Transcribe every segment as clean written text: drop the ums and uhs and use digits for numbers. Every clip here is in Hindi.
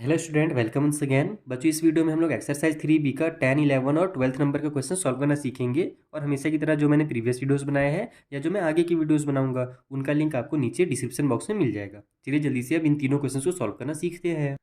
Hello student, welcome once again. बच्चों, इस वीडियो में हम लोग एक्सरसाइज 3B का 10, 11 और 12th नंबर का क्वेश्चन सॉल्व करना सीखेंगे। और हमेशा की तरह जो मैंने प्रीवियस वीडियोस बनाए हैं या जो मैं आगे की वीडियोस बनाऊंगा उनका लिंक आपको नीचे डिस्क्रिप्शन बॉक्स में मिल जाएगा। चलिए जल्दी से अब इन तीनों क्वेश्चन को सॉल्व करना सीखते हैं।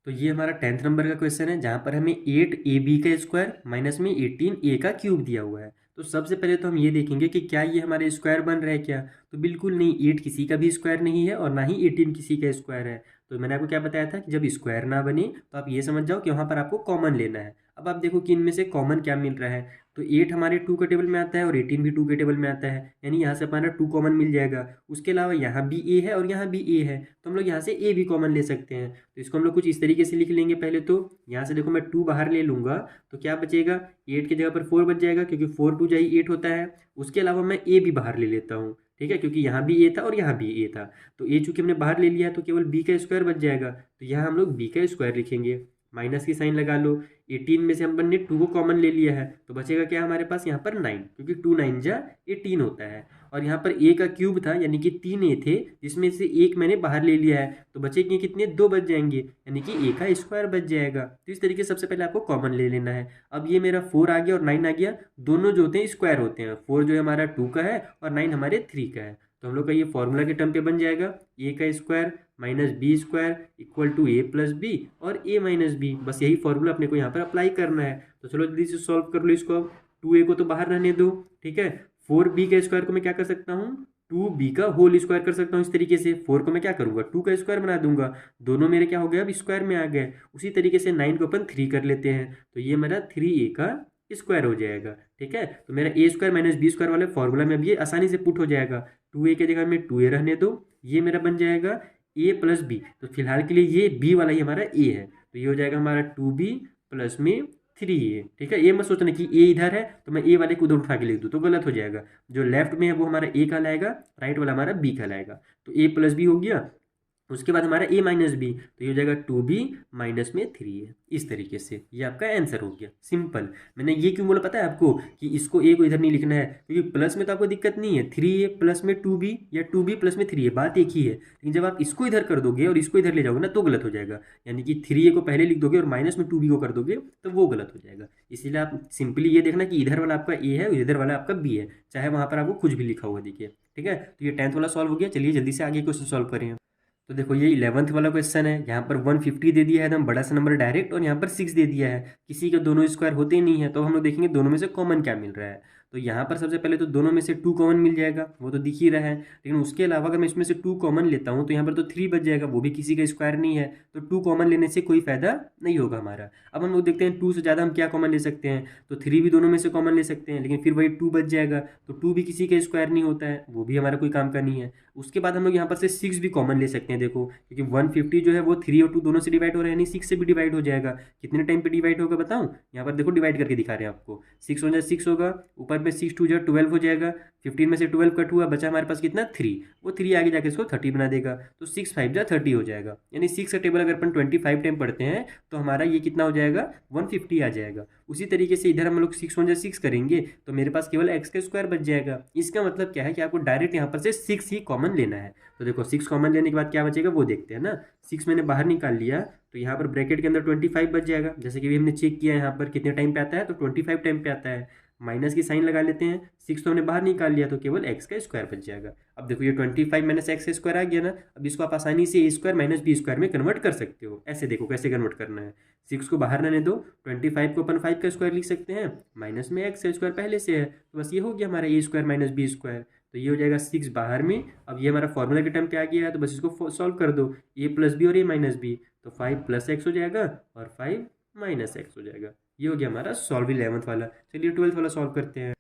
तो ये हमारा 10th नंबर का क्वेश्चन है, जहाँ पर हमें 8AB का स्क्वायर माइनस में 18A का क्यूब दिया हुआ है। तो सबसे पहले तो हम ये देखेंगे कि क्या ये हमारे स्क्वायर बन रहा है क्या। तो बिल्कुल नहीं, 8 किसी का भी स्क्वायर नहीं है और ना ही 18 किसी का स्क्वायर है। तो मैंने आपको क्या बताया था कि जब स्क्वायर ना बने तो आप ये समझ जाओ कि वहाँ पर आपको कॉमन लेना है। अब आप देखो कि इनमें से कॉमन क्या मिल रहा है। तो 8 हमारे 2 के टेबल में आता है और 18 भी 2 के टेबल में आता है, यानी यहाँ से हमारा 2 कॉमन मिल जाएगा। उसके अलावा यहाँ भी ए है और यहाँ भी ए है, तो हम लोग यहाँ से ए भी कॉमन ले सकते हैं। तो इसको हम लोग कुछ इस तरीके से लिख लेंगे। पहले तो यहाँ से देखो मैं 2 बाहर ले लूँगा तो क्या बचेगा, 8 की जगह पर 4 बच जाएगा, क्योंकि 4 2 जाई 8 होता है। उसके अलावा मैं ए भी बाहर ले लेता हूँ, ठीक है, क्योंकि यहाँ भी ए था और यहाँ भी ए था। तो ए चूंकि हमने बाहर ले लिया है तो केवल बी का स्क्वायर बच जाएगा। तो यहाँ हम लोग बी का स्क्वायर लिखेंगे, माइनस की साइन लगा लो। 18 में से हम ने 2 को कॉमन ले लिया है तो बचेगा क्या हमारे पास यहाँ पर 9, क्योंकि 2 9 जा 18 होता है। और यहाँ पर ए का क्यूब था, यानी कि 3 ए थे, जिसमें से एक मैंने बाहर ले लिया है, तो बचेंगे कितने, 2 बच जाएंगे, यानी कि ए का स्क्वायर बच जाएगा। तो इस तरीके से सबसे पहले आपको कॉमन ले लेना है। अब ये मेरा 4 आ गया और 9 आ गया, दोनों जो होते हैं स्क्वायर होते हैं। 4 जो है हमारा 2 का है और 9 हमारे 3 का है। तो हम लोग का ये फॉर्मूला के टर्म पे बन जाएगा, ए का square minus B square equal to A plus B और ए माइनस बी। बस यही फॉर्मूला अपने को यहाँ पर अप्लाई करना है। तो चलो जल्दी से सॉल्व कर लो इसको। अब 2a को तो बाहर रहने दो, ठीक है। 4b का स्क्वायर को मैं क्या कर सकता हूँ, 2b का होल स्क्वायर कर सकता हूँ। इस तरीके से 4 को मैं क्या करूँगा, 2 का स्क्वायर बना दूंगा। दोनों मेरे क्या हो गया, अब स्क्वायर में आ गए। उसी तरीके से 9 को अपन 3 कर लेते हैं, तो ये मेरा 3a का स्क्वायर हो जाएगा, ठीक है। तो मेरा ए स्क्वायर माइनस बी स्क्वायर वाले फॉर्मूला में अब ये आसानी से पुट हो जाएगा। 2a की जगह में 2a रहने दो, ये मेरा बन जाएगा ए प्लस बी। तो फिलहाल के लिए ये बी वाला ही हमारा ए है, तो ये हो जाएगा हमारा 2b प्लस में 3a, ठीक है। ये मत सोचना कि ए इधर है तो मैं ए वाले को उधर उठा के लिख दूँ, तो गलत हो जाएगा। जो लेफ्ट में है वो हमारा ए कहलाएगा, राइट वाला हमारा बी कहलाएगा। तो ए प्लस बी हो गया, उसके बाद हमारा a माइनस बी, तो ये हो जाएगा 2b माइनस में 3a। इस तरीके से ये आपका आंसर हो गया, सिंपल। मैंने ये क्यों बोला पता है आपको, कि इसको a को इधर नहीं लिखना है, क्योंकि प्लस में तो आपको दिक्कत नहीं है, 3a प्लस में 2b या 2b प्लस में 3a, बात एक ही है। लेकिन जब आप इसको इधर कर दोगे और इसको इधर ले जाओगे ना तो गलत हो जाएगा, यानी कि 3a को पहले लिख दोगे और माइनस में 2b को कर दोगे तो वो गलत हो जाएगा। इसीलिए आप सिंपली ये देखना कि इधर वाला आपका a है और इधर वाला आपका b है, चाहे वहाँ पर आपको कुछ भी लिखा हुआ दिखे, ठीक है। तो ये 10th वाला सॉल्व हो गया। चलिए जल्दी से आगे क्वेश्चन सॉल्व करें। तो देखो ये 11th वाला क्वेश्चन है, यहाँ पर 150 दे दिया है एकदम बड़ा सा नंबर डायरेक्ट, और यहाँ पर 6 दे दिया है। किसी के दोनों स्क्वायर होते ही नहीं है, तो हम लोग देखेंगे दोनों में से कॉमन क्या मिल रहा है। तो यहाँ पर सबसे पहले तो दोनों में से 2 कॉमन मिल जाएगा, वो तो दिख ही रहा है। लेकिन उसके अलावा अगर मैं इसमें से 2 कॉमन लेता हूँ तो यहाँ पर तो 3 बच जाएगा, वो भी किसी का स्क्वायर नहीं है, तो 2 कॉमन लेने से कोई फायदा नहीं होगा हमारा। अब हम लोग देखते हैं 2 से ज़्यादा हम क्या कॉमन ले सकते हैं। तो 3 भी दोनों में से कॉमन ले सकते हैं, लेकिन फिर वही 2 बच जाएगा, तो 2 भी किसी का स्क्वायर नहीं होता है, वो भी हमारा कोई काम का नहीं है। उसके बाद हम लोग यहाँ पर से 6 भी कॉमन ले सकते हैं, देखो, क्योंकि 150 जो है वो 3 और 2 दोनों से डिवाइड हो रहा है, यानी 6 से भी डिवाइड हो जाएगा। कितने टाइम पे डिवाइड होगा बताऊं, यहाँ पर देखो डिवाइड करके दिखा रहे हैं आपको। 6 हो जाए 6 होगा, ऊपर में 6 2 जो 12 हो जाएगा। 15 में से 12 कट हुआ, बचा हमारे पास कितना 3, वो 3 आगे जाके इसको 30 बना देगा, तो 6 5 जा 30 हो जाएगा। यानी 6 का टेबल अगर अपन 25 टाइम पढ़ते हैं तो हमारा ये कितना हो जाएगा, 150 आ जाएगा। उसी तरीके से इधर हम लोग 6 1 6 करेंगे तो मेरे पास केवल x का स्क्वायर बच जाएगा। इसका मतलब क्या है कि आपको डायरेक्ट यहाँ पर से 6 ही कॉमन लेना है। तो देखो 6 कॉमन लेने के बाद क्या बचेगा वो देखते हैं ना। 6 मैंने बाहर निकाल लिया तो यहाँ पर ब्रैकेट के अंदर 25 बच जाएगा, जैसे कि भी हमने चेक किया यहाँ पर कितने टाइम पे आता है, तो 25 टाइम पे आता है। माइनस की साइन लगा लेते हैं, 6 तो हमने बाहर निकाल लिया तो केवल x का स्क्वायर बच जाएगा। अब देखो ये 25 माइनस एक्स स्क्वायर आ गया ना। अब इसको आप आसानी से ए स्क्वायर माइनस बी स्क्वायर में कन्वर्ट कर सकते हो। ऐसे देखो कैसे कन्वर्ट करना है, 6 को बाहर रहने दो, 25 को अपन 5 का स्क्वायर लिख सकते हैं, माइनस में एक्स का स्क्वायर पहले से है, तो बस ये हो गया हमारा ए स्क्वायर माइनस बी स्क्वायर। तो ये हो जाएगा 6 बाहर में। अब ये हमारा फॉर्मूला के टर्म पे आ गया है, तो बस इसको सॉल्व कर दो, ए प्लस बी और ए माइनस बी, तो 5 प्लस एक्स हो जाएगा और 5 माइनस एक्स हो जाएगा। ये हो गया हमारा सॉल्व 11th वाला। चलिए 12th वाला सॉल्व करते हैं।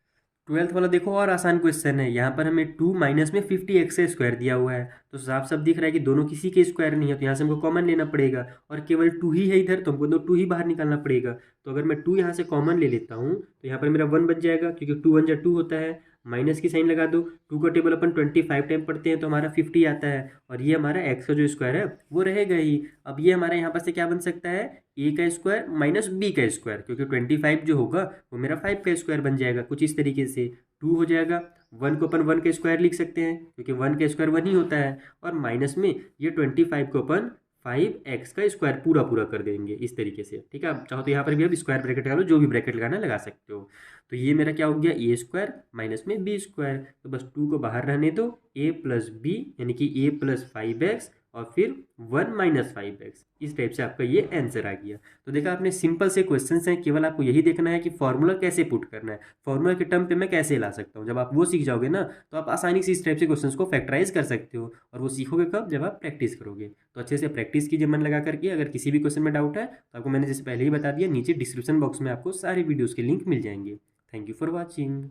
12th वाला देखो और आसान क्वेश्चन है, यहाँ पर हमें 2 माइनस में 50x का स्क्वायर दिया हुआ है, तो साफ साफ दिख रहा है कि दोनों किसी के स्क्वायर नहीं है, तो यहाँ से हमको कॉमन लेना पड़ेगा, और केवल 2 ही है इधर, तो हमको तो 2 ही बाहर निकालना पड़ेगा। तो अगर मैं 2 यहाँ से कॉमन ले लेता हूँ तो यहाँ पर मेरा 1 बच जाएगा, क्योंकि 2 1 जा 2 होता है। माइनस की साइन लगा दो, 2 का टेबल अपन 25 टाइम पढ़ते हैं तो हमारा 50 आता है, और ये हमारा एक्स का जो स्क्वायर है वो रहेगा ही। अब ये हमारा यहाँ पर से क्या बन सकता है, ए का स्क्वायर माइनस बी का स्क्वायर, क्योंकि 25 जो होगा वो मेरा 5 का स्क्वायर बन जाएगा, कुछ इस तरीके से 2 हो जाएगा। 1 को अपन 1 का स्क्वायर लिख सकते हैं, क्योंकि 1 का स्क्वायर 1 ही होता है, और माइनस में ये 25 को अपन 5x का स्क्वायर पूरा पूरा कर देंगे इस तरीके से। ठीक है, आप चाहो तो यहाँ पर भी आप स्क्वायर ब्रैकेट लगा लो, जो भी ब्रैकेट लगाना लगा सकते हो। तो ये मेरा क्या हो गया, ए स्क्वायर माइनस में बी स्क्वायर, तो बस 2 को बाहर रहने दो, a प्लस बी यानी कि a प्लस 5x और फिर 1 माइनस 5x। इस टाइप से आपका ये आंसर आ गया। तो देखा आपने, सिंपल से क्वेश्चंस हैं, केवल आपको यही देखना है कि फॉर्मूला कैसे पुट करना है, फॉर्मूला के टर्म पे मैं कैसे ला सकता हूँ। जब आप वो सीख जाओगे ना, तो आप आसानी से इस टाइप से क्वेश्चंस को फैक्टराइज कर सकते हो। और वो सीखोगे कब, जब आप प्रैक्टिस करोगे। तो अच्छे से प्रैक्टिस कीजिए मन लगा करके। अगर किसी भी क्वेश्चन में डाउट है तो आपको मैंने जैसे पहले ही बता दिया, नीचे डिस्क्रिप्शन बॉक्स में आपको सारे वीडियोज़ के लिंक मिल जाएंगे। Thank you for watching.